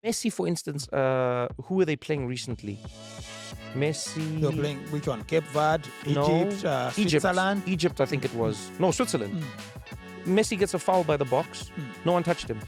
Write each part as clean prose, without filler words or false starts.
Messi, for instance, who were they playing recently? They're Messi. playing which one? Cape Verde, No, Egypt, Egypt. Switzerland. Egypt, I think it was. No, Switzerland. Messi gets a foul by the box. No one touched him.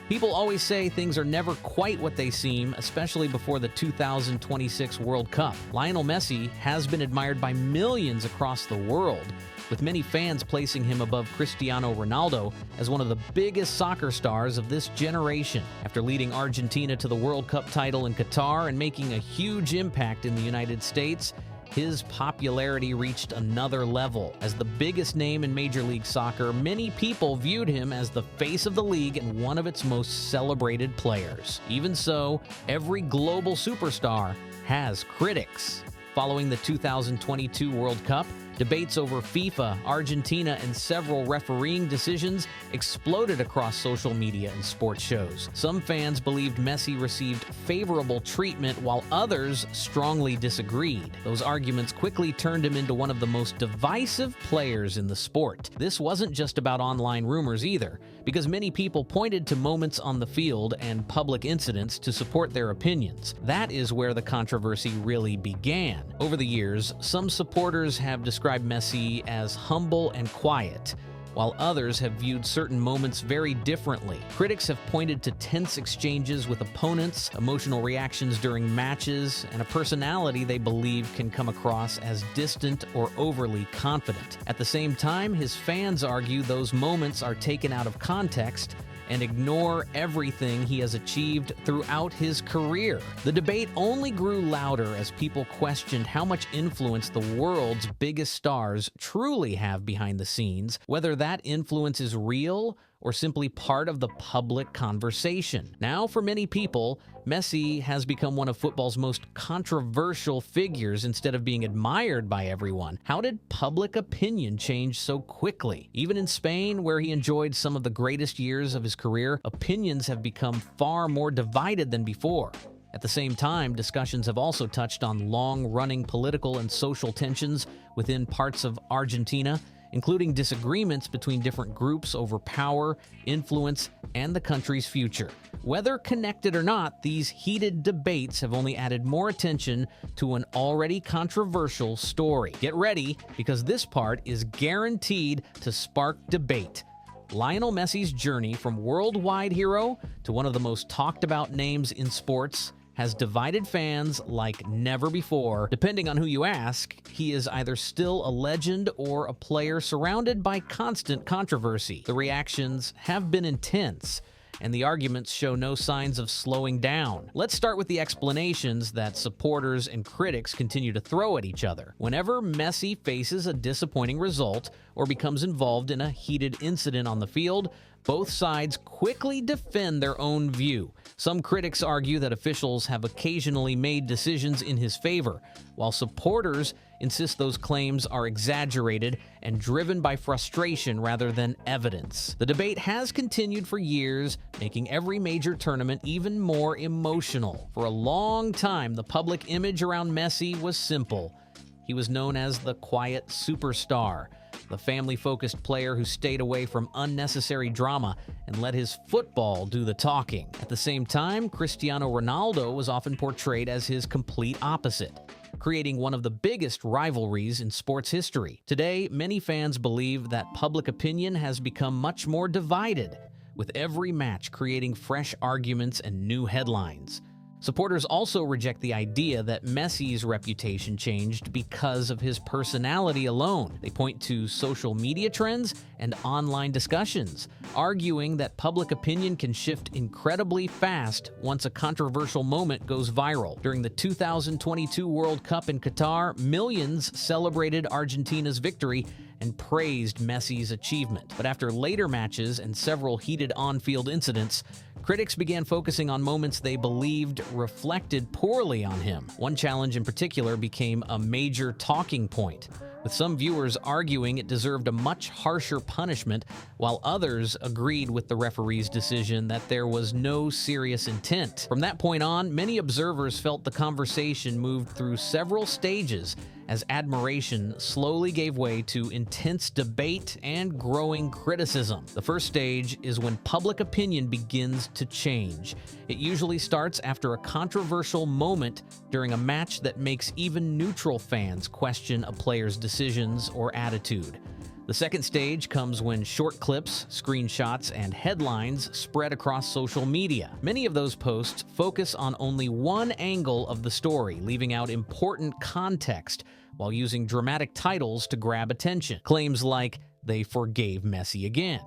People always say things are never quite what they seem, especially before the 2026 World Cup. Lionel Messi has been admired by millions across the world, with many fans placing him above Cristiano Ronaldo as one of the biggest soccer stars of this generation. After leading Argentina to the World Cup title in Qatar and making a huge impact in the United States, his popularity reached another level. As the biggest name in Major League Soccer, many people viewed him as the face of the league and one of its most celebrated players. Even so, every global superstar has critics. Following the 2022 World Cup, debates over FIFA, Argentina, and several refereeing decisions exploded across social media and sports shows. Some fans believed Messi received favorable treatment, while others strongly disagreed. Those arguments quickly turned him into one of the most divisive players in the sport. This wasn't just about online rumors either, because many people pointed to moments on the field and public incidents to support their opinions. That is where the controversy really began. Over the years, some supporters have described Messi as humble and quiet, while others have viewed certain moments very differently. Critics have pointed to tense exchanges with opponents, emotional reactions during matches, and a personality they believe can come across as distant or overly confident. At the same time, his fans argue those moments are taken out of context and ignore everything he has achieved throughout his career. The debate only grew louder as people questioned how much influence the world's biggest stars truly have behind the scenes, whether that influence is real or simply part of the public conversation. Now, for many people, Messi has become one of football's most controversial figures instead of being admired by everyone. How did public opinion change so quickly? Even in Spain, where he enjoyed some of the greatest years of his career, opinions have become far more divided than before. At the same time, discussions have also touched on long-running political and social tensions within parts of Argentina, including disagreements between different groups over power, influence, and the country's future. Whether connected or not, these heated debates have only added more attention to an already controversial story. Get ready, because this part is guaranteed to spark debate. Lionel Messi's journey from worldwide hero to one of the most talked about names in sports has divided fans like never before. Depending on who you ask, he is either still a legend or a player surrounded by constant controversy. The reactions have been intense, and the arguments show no signs of slowing down. Let's start with the explanations that supporters and critics continue to throw at each other. Whenever Messi faces a disappointing result or becomes involved in a heated incident on the field, both sides quickly defend their own view. Some critics argue that officials have occasionally made decisions in his favor, while supporters insist those claims are exaggerated and driven by frustration rather than evidence. The debate has continued for years, making every major tournament even more emotional. For a long time, the public image around Messi was simple. He was known as the quiet superstar, the family-focused player who stayed away from unnecessary drama and let his football do the talking. At the same time, Cristiano Ronaldo was often portrayed as his complete opposite, creating one of the biggest rivalries in sports history. Today, many fans believe that public opinion has become much more divided, with every match creating fresh arguments and new headlines. Supporters also reject the idea that Messi's reputation changed because of his personality alone. They point to social media trends and online discussions, arguing that public opinion can shift incredibly fast once a controversial moment goes viral. During the 2022 World Cup in Qatar, millions celebrated Argentina's victory and praised Messi's achievement. But after later matches and several heated on-field incidents, critics began focusing on moments they believed reflected poorly on him. One challenge in particular became a major talking point, with some viewers arguing it deserved a much harsher punishment, while others agreed with the referee's decision that there was no serious intent. From that point on, many observers felt the conversation moved through several stages as admiration slowly gave way to intense debate and growing criticism. The first stage is when public opinion begins to change. It usually starts after a controversial moment during a match that makes even neutral fans question a player's decisions or attitude. The second stage comes when short clips, screenshots, and headlines spread across social media. Many of those posts focus on only one angle of the story, leaving out important context while using dramatic titles to grab attention. Claims like, "They forgave Messi again."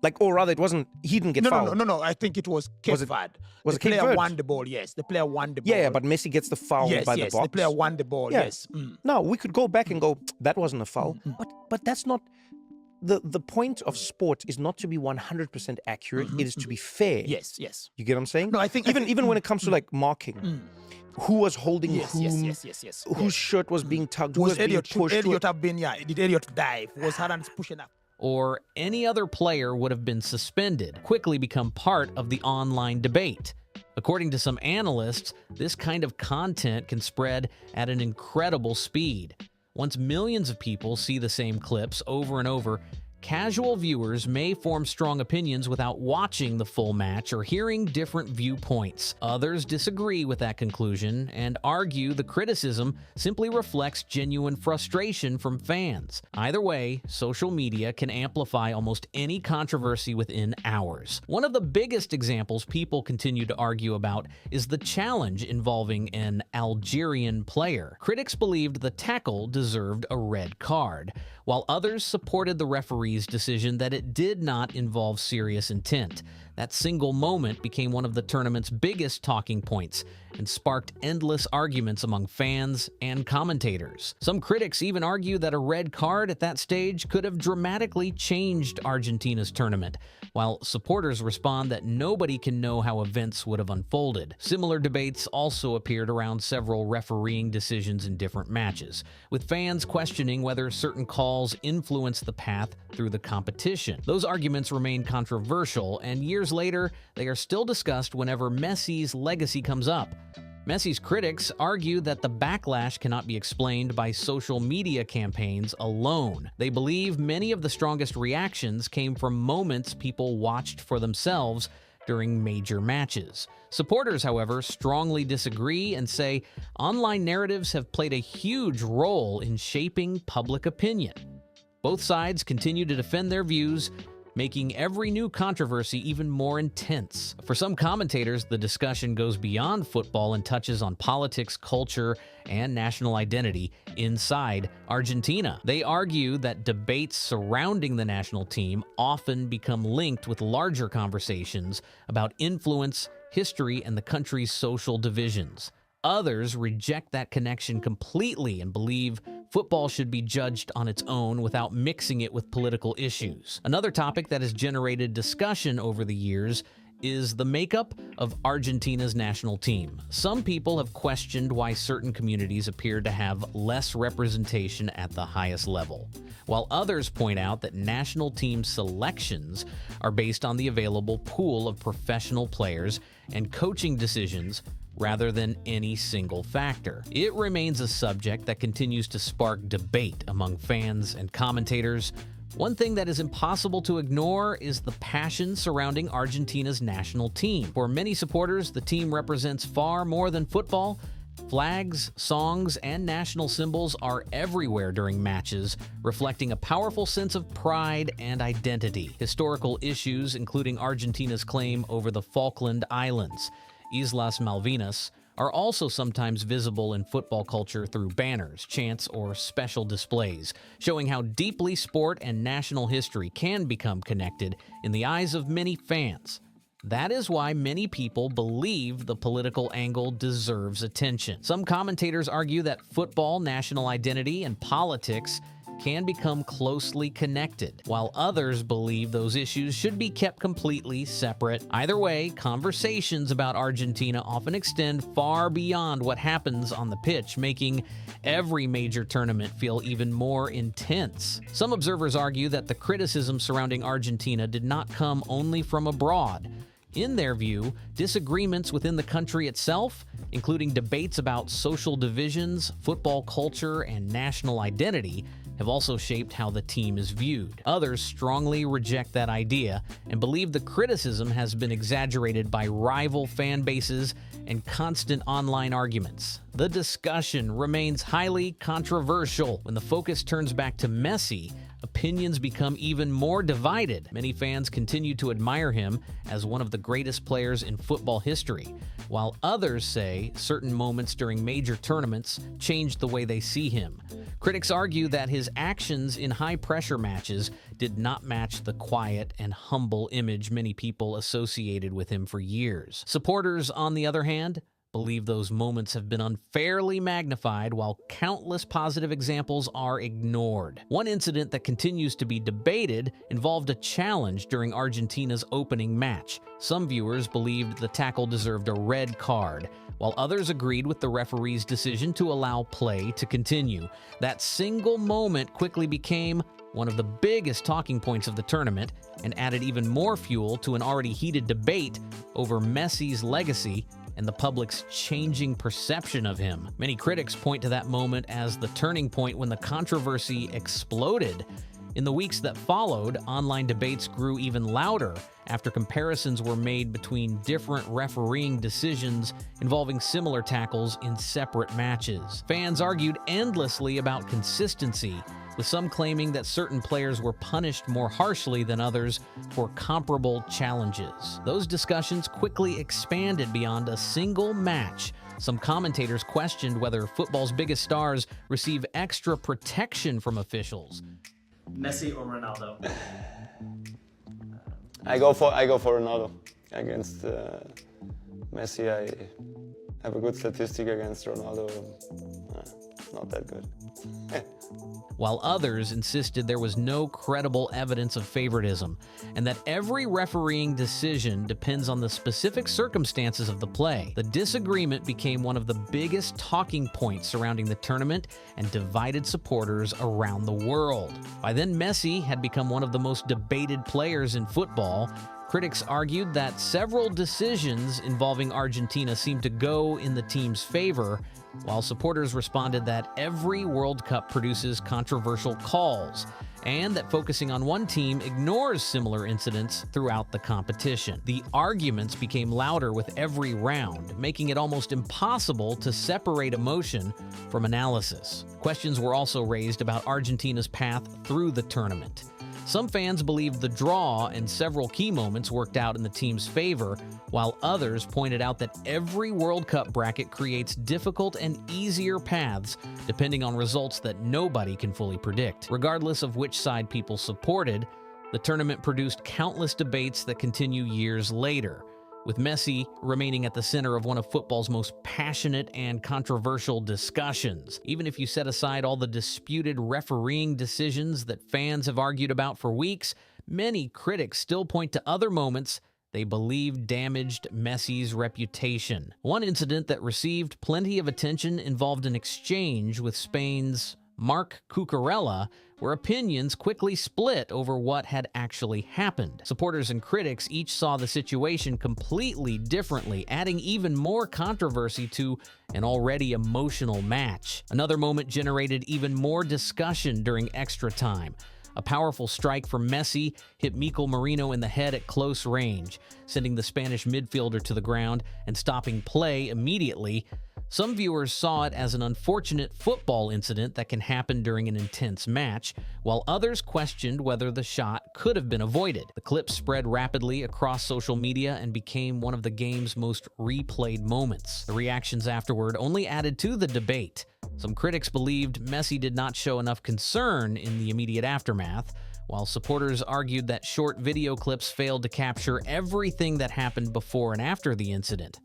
Like, or rather, he didn't get fouled. No. I think it was Cape Verde. Was the it Cape player Verde? won the ball, yes. The player won the ball. Yeah, but Messi gets the foul by the box. The player won the ball, Yeah. yes. Now, we could go back and go, that wasn't a foul. But that's not... The point of sport is not to be 100% accurate. It is to be fair. Yes. You get what I'm saying? No, I think... Even when it comes to, like, marking, who was holding whom, Yes. whose shirt was being tugged, who was being Elliot, pushed. Elliot have been, did Elliot dive? Was Haaland pushing up? Or any other player would have been suspended, quickly become part of the online debate. According to some analysts, this kind of content can spread at an incredible speed. Once millions of people see the same clips over and over, casual viewers may form strong opinions without watching the full match or hearing different viewpoints. Others disagree with that conclusion and argue the criticism simply reflects genuine frustration from fans. Either way, social media can amplify almost any controversy within hours. One of the biggest examples people continue to argue about is the challenge involving an Algerian player. Critics believed the tackle deserved a red card, while others supported the referee's decision that it did not involve serious intent. That single moment became one of the tournament's biggest talking points and sparked endless arguments among fans and commentators. Some critics even argue that a red card at that stage could have dramatically changed Argentina's tournament, while supporters respond that nobody can know how events would have unfolded. Similar debates also appeared around several refereeing decisions in different matches, with fans questioning whether certain calls influenced the path through the competition. Those arguments remain controversial, and years later, they are still discussed whenever Messi's legacy comes up. Messi's critics argue that the backlash cannot be explained by social media campaigns alone. They believe many of the strongest reactions came from moments people watched for themselves during major matches. Supporters, however, strongly disagree and say online narratives have played a huge role in shaping public opinion. Both sides continue to defend their views, making every new controversy even more intense. For some commentators, the discussion goes beyond football and touches on politics, culture, and national identity inside Argentina. They argue that debates surrounding the national team often become linked with larger conversations about influence, history, and the country's social divisions. Others reject that connection completely and believe football should be judged on its own without mixing it with political issues. Another topic that has generated discussion over the years is the makeup of Argentina's national team. Some people have questioned why certain communities appear to have less representation at the highest level, while others point out that national team selections are based on the available pool of professional players and coaching decisions rather than any single factor. It remains a subject that continues to spark debate among fans and commentators. One thing that is impossible to ignore is the passion surrounding Argentina's national team. For many supporters, the team represents far more than football. Flags, songs, and national symbols are everywhere during matches, reflecting a powerful sense of pride and identity. Historical issues, including Argentina's claim over the Falkland Islands, Islas Malvinas, are also sometimes visible in football culture through banners, chants, or special displays, showing how deeply sport and national history can become connected in the eyes of many fans. That is why many people believe the political angle deserves attention. Some commentators argue that football, national identity, and politics can become closely connected, while others believe those issues should be kept completely separate. Either way, conversations about Argentina often extend far beyond what happens on the pitch, making every major tournament feel even more intense. Some observers argue that the criticism surrounding Argentina did not come only from abroad. In their view, disagreements within the country itself, including debates about social divisions, football culture, and national identity, have also shaped how the team is viewed. Others strongly reject that idea and believe the criticism has been exaggerated by rival fan bases and constant online arguments. The discussion remains highly controversial. When the focus turns back to Messi, opinions become even more divided. Many fans continue to admire him as one of the greatest players in football history, while others say certain moments during major tournaments changed the way they see him. Critics argue that his actions in high-pressure matches did not match the quiet and humble image many people associated with him for years. Supporters, on the other hand, believe those moments have been unfairly magnified, while countless positive examples are ignored. One incident that continues to be debated involved a challenge during Argentina's opening match. Some viewers believed the tackle deserved a red card, while others agreed with the referee's decision to allow play to continue. That single moment quickly became one of the biggest talking points of the tournament and added even more fuel to an already heated debate over Messi's legacy and the public's changing perception of him. Many critics point to that moment as the turning point when the controversy exploded. In the weeks that followed, online debates grew even louder after comparisons were made between different refereeing decisions involving similar tackles in separate matches. Fans argued endlessly about consistency, with some claiming that certain players were punished more harshly than others for comparable challenges. Those discussions quickly expanded beyond a single match. Some commentators questioned whether football's biggest stars receive extra protection from officials. Messi or Ronaldo? I go for Ronaldo against Messi. I have a good statistic against Ronaldo. Not that good. While others insisted there was no credible evidence of favoritism and that every refereeing decision depends on the specific circumstances of the play. The disagreement became one of the biggest talking points surrounding the tournament and divided supporters around the world. By then, Messi had become one of the most debated players in football. Critics argued that several decisions involving Argentina seemed to go in the team's favor, while supporters responded that every World Cup produces controversial calls, and that focusing on one team ignores similar incidents throughout the competition. The arguments became louder with every round, making it almost impossible to separate emotion from analysis. Questions were also raised about Argentina's path through the tournament. Some fans believed the draw and several key moments worked out in the team's favor, while others pointed out that every World Cup bracket creates difficult and easier paths depending on results that nobody can fully predict. Regardless of which side people supported, the tournament produced countless debates that continue years later, with Messi remaining at the center of one of football's most passionate and controversial discussions. Even if you set aside all the disputed refereeing decisions that fans have argued about for weeks, many critics still point to other moments they believe damaged Messi's reputation. One incident that received plenty of attention involved an exchange with Spain's Marc Cucurella, where opinions quickly split over what had actually happened. Supporters and critics each saw the situation completely differently, adding even more controversy to an already emotional match. Another moment generated even more discussion during extra time. A powerful strike from Messi hit Mikel Merino in the head at close range, sending the Spanish midfielder to the ground and stopping play immediately. Some viewers saw it as an unfortunate football incident that can happen during an intense match, while others questioned whether the shot could have been avoided. The clip spread rapidly across social media and became one of the game's most replayed moments. The reactions afterward only added to the debate. Some critics believed Messi did not show enough concern in the immediate aftermath, while supporters argued that short video clips failed to capture everything that happened before and after the incident.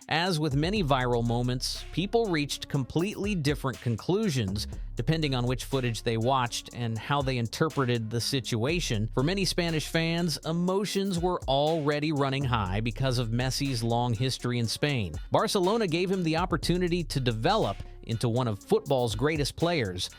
As with many viral moments, people reached completely different conclusions depending on which footage they watched and how they interpreted the situation. For many Spanish fans, emotions were already running high because of Messi's long history in Spain. Barcelona gave him the opportunity to develop into one of football's greatest players,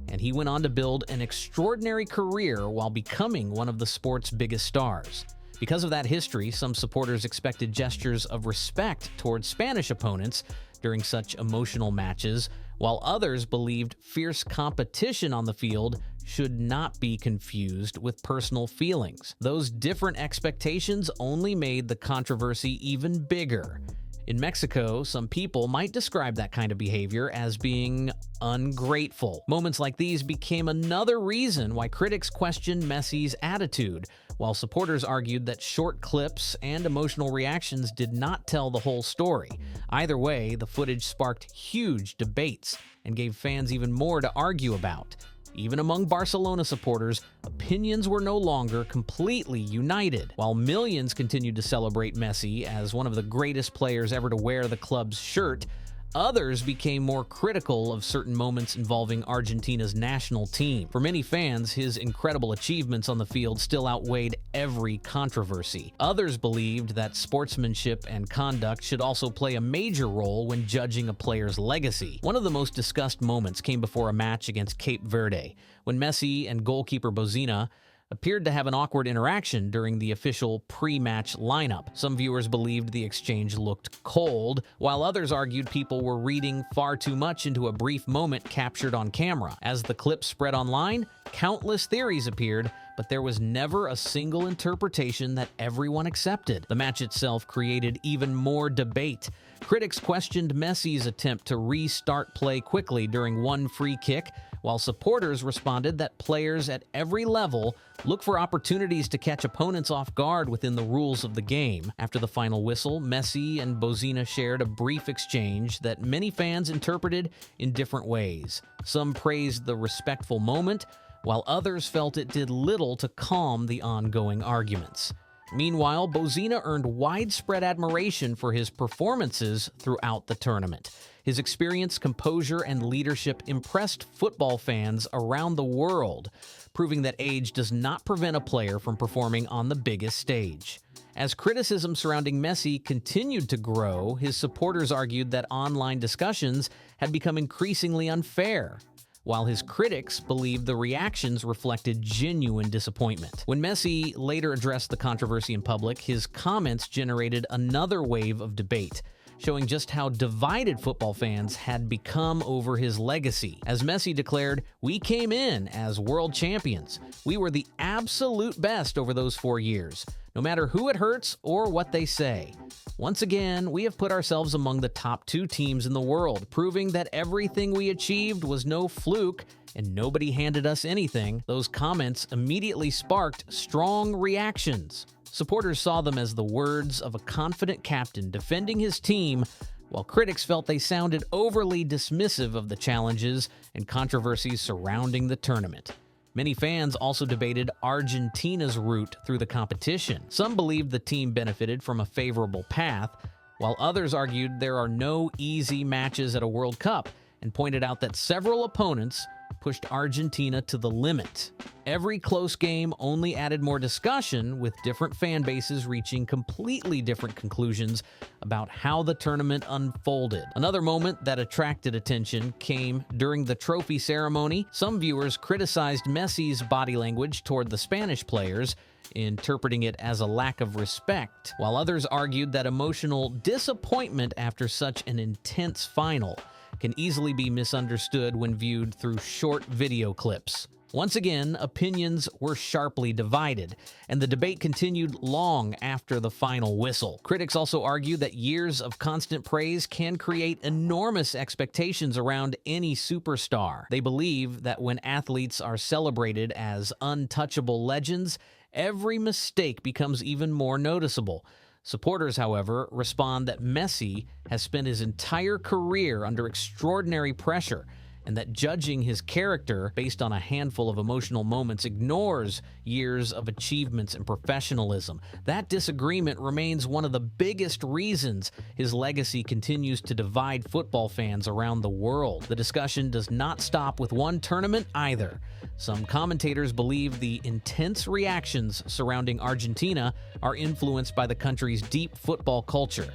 and he went on to build an extraordinary career while becoming one of the sport's biggest stars. Because of that history, some supporters expected gestures of respect towards Spanish opponents during such emotional matches, while others believed fierce competition on the field should not be confused with personal feelings. Those different expectations only made the controversy even bigger. In Mexico, some people might describe that kind of behavior as being ungrateful. Moments like these became another reason why critics questioned Messi's attitude, while supporters argued that short clips and emotional reactions did not tell the whole story. Either way, the footage sparked huge debates and gave fans even more to argue about. Even among Barcelona supporters, opinions were no longer completely united. While millions continued to celebrate Messi as one of the greatest players ever to wear the club's shirt, others became more critical of certain moments involving Argentina's national team. For many fans, his incredible achievements on the field still outweighed every controversy. Others believed that sportsmanship and conduct should also play a major role when judging a player's legacy. One of the most discussed moments came before a match against Cape Verde, when Messi and goalkeeper Bozina appeared to have an awkward interaction during the official pre-match lineup. Some viewers believed the exchange looked cold, while others argued people were reading far too much into a brief moment captured on camera. As the clip spread online, countless theories appeared, but there was never a single interpretation that everyone accepted. The match itself created even more debate. Critics questioned Messi's attempt to restart play quickly during one free kick, while supporters responded that players at every level look for opportunities to catch opponents off guard within the rules of the game. After the final whistle, Messi and Bozina shared a brief exchange that many fans interpreted in different ways. Some praised the respectful moment, while others felt it did little to calm the ongoing arguments. Meanwhile, Bozina earned widespread admiration for his performances throughout the tournament. His experience, composure, and leadership impressed football fans around the world, proving that age does not prevent a player from performing on the biggest stage. As criticism surrounding Messi continued to grow, his supporters argued that online discussions had become increasingly unfair, while his critics believed the reactions reflected genuine disappointment. When Messi later addressed the controversy in public, his comments generated another wave of debate, showing just how divided football fans had become over his legacy. As Messi declared, "We came in as world champions. We were the absolute best over those 4 years, no matter who it hurts or what they say. Once again, we have put ourselves among the top 2 teams in the world, proving that everything we achieved was no fluke and nobody handed us anything." Those comments immediately sparked strong reactions. Supporters saw them as the words of a confident captain defending his team, while critics felt they sounded overly dismissive of the challenges and controversies surrounding the tournament. Many fans also debated Argentina's route through the competition. Some believed the team benefited from a favorable path, while others argued there are no easy matches at a World Cup and pointed out that several opponents pushed Argentina to the limit. Every close game only added more discussion, with different fan bases reaching completely different conclusions about how the tournament unfolded. Another moment that attracted attention came during the trophy ceremony. Some viewers criticized Messi's body language toward the Spanish players, interpreting it as a lack of respect, while others argued that emotional disappointment after such an intense final can easily be misunderstood when viewed through short video clips. Once again, opinions were sharply divided, and the debate continued long after the final whistle. Critics also argue that years of constant praise can create enormous expectations around any superstar. They believe that when athletes are celebrated as untouchable legends, every mistake becomes even more noticeable. Supporters, however, respond that Messi has spent his entire career under extraordinary pressure, and that judging his character based on a handful of emotional moments ignores years of achievements and professionalism. That disagreement remains one of the biggest reasons his legacy continues to divide football fans around the world. The discussion does not stop with one tournament either. Some commentators believe the intense reactions surrounding Argentina are influenced by the country's deep football culture.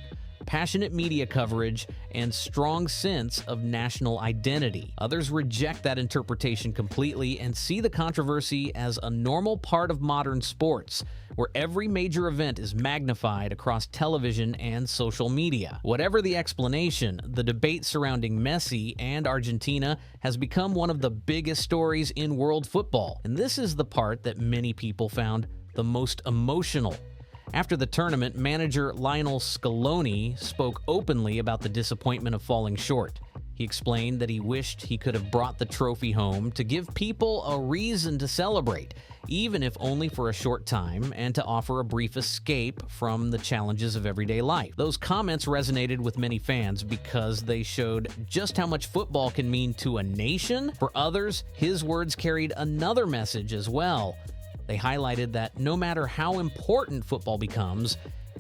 passionate media coverage, and strong sense of national identity. Others reject that interpretation completely and see the controversy as a normal part of modern sports, where every major event is magnified across television and social media. Whatever the explanation, the debate surrounding Messi and Argentina has become one of the biggest stories in world football, and this is the part that many people found the most emotional. After the tournament, manager Lionel spoke openly about the disappointment of falling short. He explained that he wished he could have brought the trophy home to give people a reason to celebrate, even if only for a short time, and to offer a brief escape from the challenges of everyday life. Those comments resonated with many fans because they showed just how much football can mean to a nation. For others, his words carried another message as well. They highlighted that no matter how important football becomes,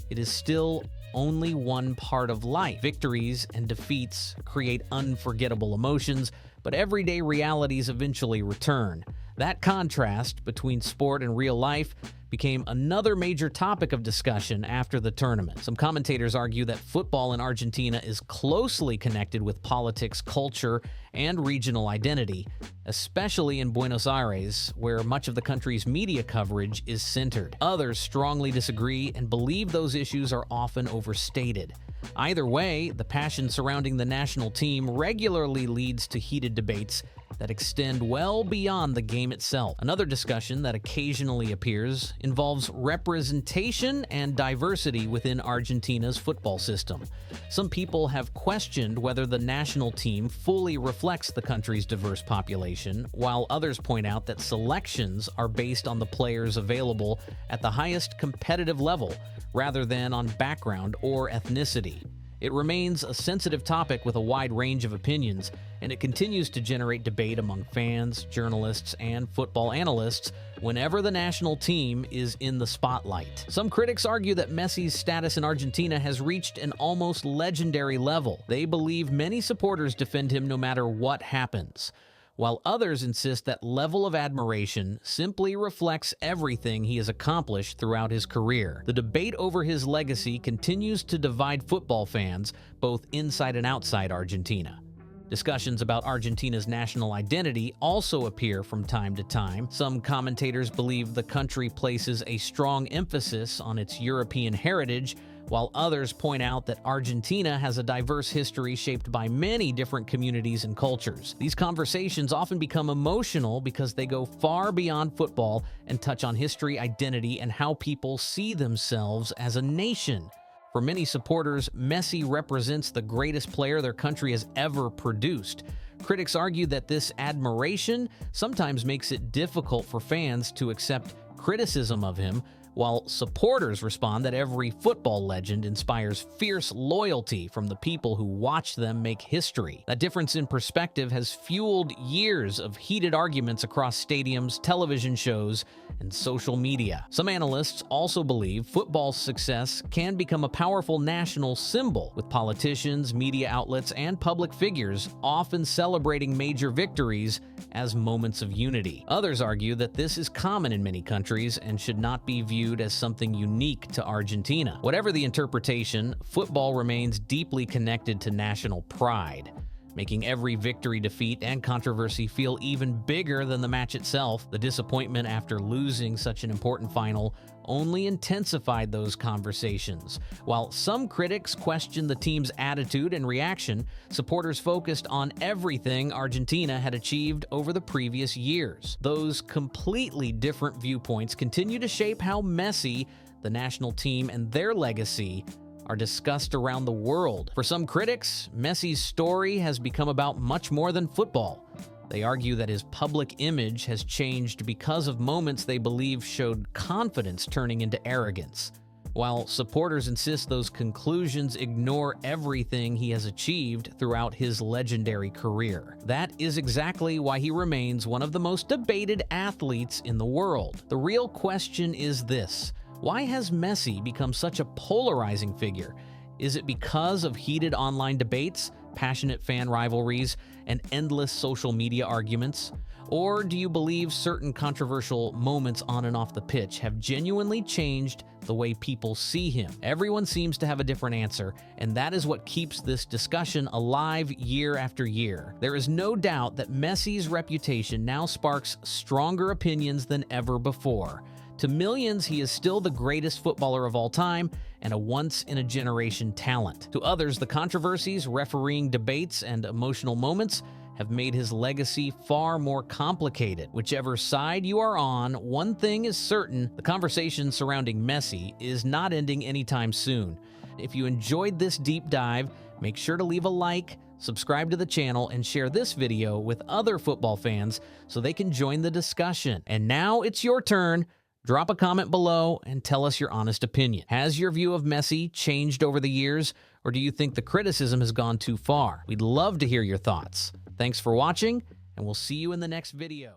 it is still only one part of life. Victories and defeats create unforgettable emotions, but everyday realities eventually return. That contrast between sport and real life became another major topic of discussion after the tournament. Some commentators argue that football in Argentina is closely connected with politics, culture, and regional identity, especially in Buenos Aires, where much of the country's media coverage is centered. Others strongly disagree and believe those issues are often overstated. Either way, the passion surrounding the national team regularly leads to heated debates that extend well beyond the game itself. Another discussion that occasionally appears involves representation and diversity within Argentina's football system. Some people have questioned whether the national team fully reflects the country's diverse population, while others point out that selections are based on the players available at the highest competitive level, rather than on background or ethnicity. It remains a sensitive topic with a wide range of opinions, and it continues to generate debate among fans, journalists, and football analysts whenever the national team is in the spotlight. Some critics argue that Messi's status in Argentina has reached an almost legendary level. They believe many supporters defend him no matter what happens, while others insist that level of admiration simply reflects everything he has accomplished throughout his career. The debate over his legacy continues to divide football fans, both inside and outside Argentina. Discussions about Argentina's national identity also appear from time to time. Some commentators believe the country places a strong emphasis on its European heritage, while others point out that Argentina has a diverse history shaped by many different communities and cultures. These conversations often become emotional because they go far beyond football and touch on history, identity, and how people see themselves as a nation. For many supporters, Messi represents the greatest player their country has ever produced. Critics argue that this admiration sometimes makes it difficult for fans to accept criticism of him, while supporters respond that every football legend inspires fierce loyalty from the people who watch them make history. That difference in perspective has fueled years of heated arguments across stadiums, television shows, and social media. Some analysts also believe football's success can become a powerful national symbol, with politicians, media outlets, and public figures often celebrating major victories as moments of unity. Others argue that this is common in many countries and should not be viewed as something unique to Argentina. Whatever the interpretation, football remains deeply connected to national pride, making every victory, defeat, and controversy feel even bigger than the match itself. The disappointment after losing such an important final only intensified those conversations. While some critics questioned the team's attitude and reaction, supporters focused on everything Argentina had achieved over the previous years. Those completely different viewpoints continue to shape how Messi, the national team, and their legacy are discussed around the world. For some critics, Messi's story has become about much more than football. They argue that his public image has changed because of moments they believe showed confidence turning into arrogance, while supporters insist those conclusions ignore everything he has achieved throughout his legendary career. That is exactly why he remains one of the most debated athletes in the world. The real question is this: why has Messi become such a polarizing figure? Is it because of heated online debates, passionate fan rivalries, and endless social media arguments? Or do you believe certain controversial moments on and off the pitch have genuinely changed the way people see him? Everyone seems to have a different answer, and that is what keeps this discussion alive year after year. There is no doubt that Messi's reputation now sparks stronger opinions than ever before. To millions, he is still the greatest footballer of all time and a once-in-a-generation talent. To others, the controversies, refereeing debates, and emotional moments have made his legacy far more complicated. Whichever side you are on, one thing is certain: the conversation surrounding Messi is not ending anytime soon. If you enjoyed this deep dive, make sure to leave a like, subscribe to the channel, and share this video with other football fans so they can join the discussion. And now it's your turn. Drop a comment below and tell us your honest opinion. Has your view of Messi changed over the years, or do you think the criticism has gone too far? We'd love to hear your thoughts. Thanks for watching, and we'll see you in the next video.